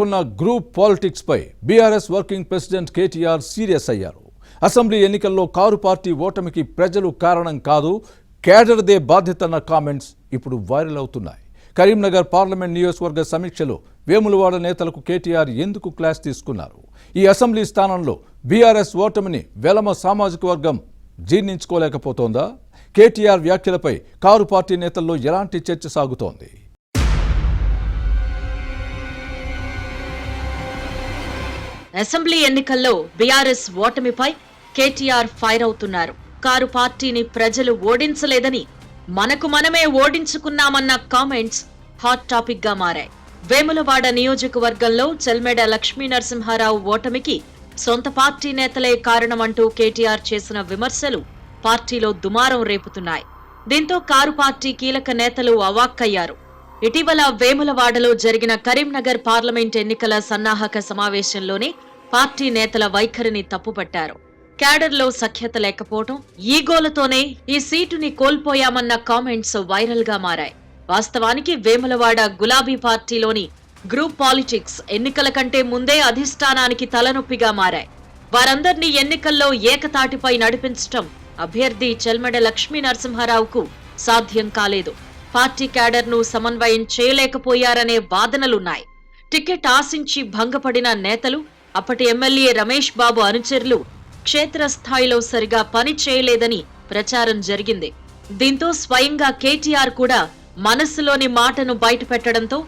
ఉన్న group politics పై BRS working president KTR serious అయ్యారు. అసెంబ్లీ ఎన్నికల్లో కారు పార్టీ ఓటమికి ప్రజలు కారణం కాదు, కేడర్దే బాధ్యతన్న కామెంట్స్ ఇప్పుడు వైరల్ అవుతున్నాయి. కరీంనగర్ పార్లమెంట్ నియోజకవర్గ సమీక్షలో వేములవాడ నేతలకు కేటీఆర్ ఎందుకు క్లాస్ తీసుకున్నారు? ఈ అసెంబ్లీ స్థానంలో బీఆర్ఎస్ ఓటమిని వెలమ సామాజిక వర్గం జీర్ణించుకోలేకపోతోందా? కేటీఆర్ వ్యాఖ్యలపై కారు పార్టీ నేతల్లో ఎలాంటి చర్చ సాగుతోంది? అసెంబ్లీ ఎన్నికల్లో బీఆర్ఎస్ ఓటమిపై కేటీఆర్ ఫైర్ అవుతున్నారు. కారు పార్టీని ప్రజలు ఓడించలేదని మనకు మనమే ఓడించుకున్నామన్న కామెంట్స్ హాట్ టాపిక్ గా మారాయి. వేములవాడ నియోజకవర్గంలో చెల్మెడ లక్ష్మీనరసింహారావు ఓటమికి సొంత పార్టీ నేతలే కారణమంటూ కేటీఆర్ చేసిన విమర్శలు పార్టీలో దుమారం రేపుతున్నాయి. దీంతో కారు పార్టీ కీలక నేతలు అవాక్కయ్యారు. ఇటీవల వేములవాడలో జరిగిన కరీంనగర్ పార్లమెంట్ ఎన్నికల సన్నాహక సమావేశంలోనే పార్టీ నేతల వైఖరిని తప్పుపట్టారు. క్యాడర్లో సఖ్యత లేకపోవడం, ఈగోలతోనే ఈ సీటుని కోల్పోయామన్న కామెంట్స్ వైరల్ గా మారాయి. వాస్తవానికి వేములవాడ గులాబీ పార్టీలోని గ్రూప్ పాలిటిక్స్ ఎన్నికల కంటే ముందే అధిష్టానానికి తలనొప్పిగా మారాయి. వారందర్నీ ఎన్నికల్లో ఏకతాటిపై నడిపించటం అభ్యర్థి చెల్మెడ లక్ష్మీనరసింహారావుకు సాధ్యం కాలేదు. పార్టీ క్యాడర్ను సమన్వయం చేయలేకపోయారనే వాదనలున్నాయి. టికెట్ ఆశించి భంగపడిన నేతలు, అప్పటి ఎమ్మెల్యే రమేష్ బాబు అనుచరులు క్షేత్రస్థాయిలో సరిగా పని చేయలేదని ప్రచారం జరిగింది. దీంతో స్వయంగా కేటీఆర్ కూడా మనసులోని మాటను బయటపెట్టడంతో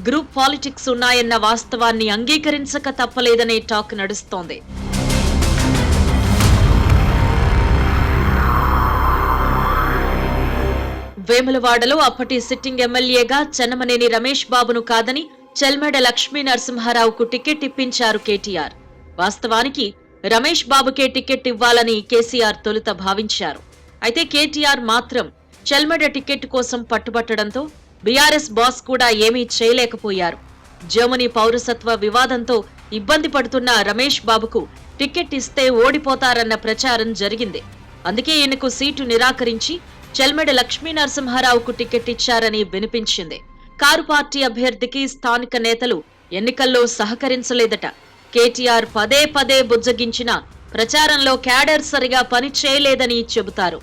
గ్రూప్ పాలిటిక్స్ ఉన్నాయన్న వాస్తవాన్ని అంగీకరించక తప్పలేదనే టాక్ నడుస్తోంది. వేములవాడలో అప్పటి సిట్టింగ్ ఎమ్మెల్యేగా చెన్నమనేని రమేష్ బాబును కాదని చెల్మెడ లక్ష్మీనరసింహారావుకు టికెట్ ఇప్పించారు కేటీఆర్. వాస్తవానికి రమేష్ బాబుకే టికెట్ ఇవ్వాలని కేసీఆర్ తొలుత భావించారు. అయితే కేటీఆర్ మాత్రం చెల్మెడ టికెట్ కోసం పట్టుబట్టడంతో బీఆర్ఎస్ బాస్ కూడా ఏమీ చేయలేకపోయారు. జర్మనీ పౌరసత్వ వివాదంతో ఇబ్బంది పడుతున్న రమేష్ బాబుకు టికెట్ ఇస్తే ఓడిపోతారన్న ప్రచారం జరిగింది. అందుకే ఈయనకు సీటు నిరాకరించి చెల్మెడ లక్ష్మీనరసింహారావుకు టికెట్ ఇచ్చారని వినిపించింది. కారు పార్టీ అభ్యర్థికి స్థానిక నేతలు ఎన్నికల్లో సహకరించలేదట. కేటీఆర్ పదే పదే బుజ్జగించిన ప్రచారంలో క్యాడర్ సరిగా పని చేయలేదని చెబుతారు.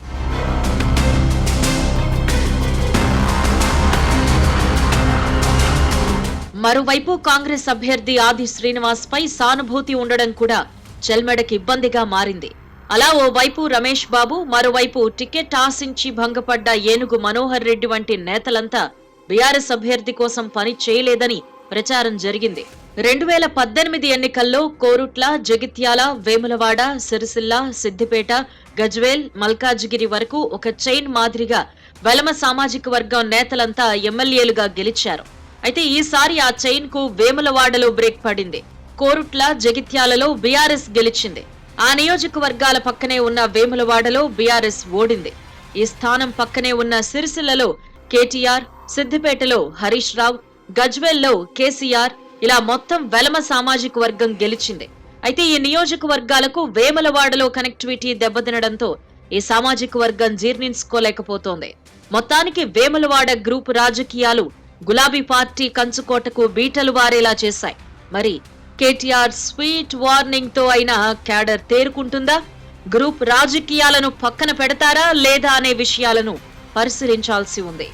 మరోవైపు కాంగ్రెస్ అభ్యర్థి ఆది శ్రీనివాస్ పై సానుభూతి ఉండడం కూడా చెల్మెడకి ఇబ్బందిగా మారింది. అలా ఓవైపు రమేష్ బాబు, మరోవైపు టికెట్ ఆశించి భంగపడ్డ ఏనుగు మనోహర్ రెడ్డి వంటి నేతలంతా బీఆర్ఎస్ అభ్యర్థి కోసం పని చేయలేదని ప్రచారం జరిగింది. 2018 ఎన్నికల్లో కోరుట్ల, జగిత్యాల, వేములవాడ, సిరిసిల్ల, సిద్దిపేట, గజ్వేల్, మల్కాజిగిరి వరకు ఒక చైన్ మాదిరిగా వెలమ సామాజిక వర్గం నేతలంతా ఎమ్మెల్యేలుగా గెలిచారు. అయితే ఈసారి ఆ చైన్ కు వేములవాడలో బ్రేక్ పడింది. కోరుట్ల, జగిత్యాలలో బీఆర్ఎస్ గెలిచింది. ఆ నియోజకవర్గాల పక్కనే ఉన్న వేములవాడలో బీఆర్ఎస్ ఓడింది. ఈ స్థానం పక్కనే ఉన్న సిరిసిల్లలో కేటీఆర్, సిద్దిపేటలో హరీష్ రావు, గజ్వేల్లో కేసీఆర్, ఇలా మొత్తం వెలమ సామాజిక వర్గం గెలిచింది. అయితే ఈ నియోజకవర్గాలకు వేములవాడలో కనెక్టివిటీ దెబ్బతినడంతో ఈ సామాజిక వర్గం జీర్ణించుకోలేకపోతోంది. మొత్తానికి వేములవాడ గ్రూప్ రాజకీయాలు గులాబీ పార్టీ కంచుకోటకు బీటలు వారేలా చేశాయి. మరి కేటీఆర్ స్వీట్ వార్నింగ్ తో అయినా క్యాడర్ తేరుకుంటుందా? గ్రూప్ రాజకీయాలను పక్కన పెడతారా లేదా అనే విషయాలను పరిశీలించాల్సి ఉంది.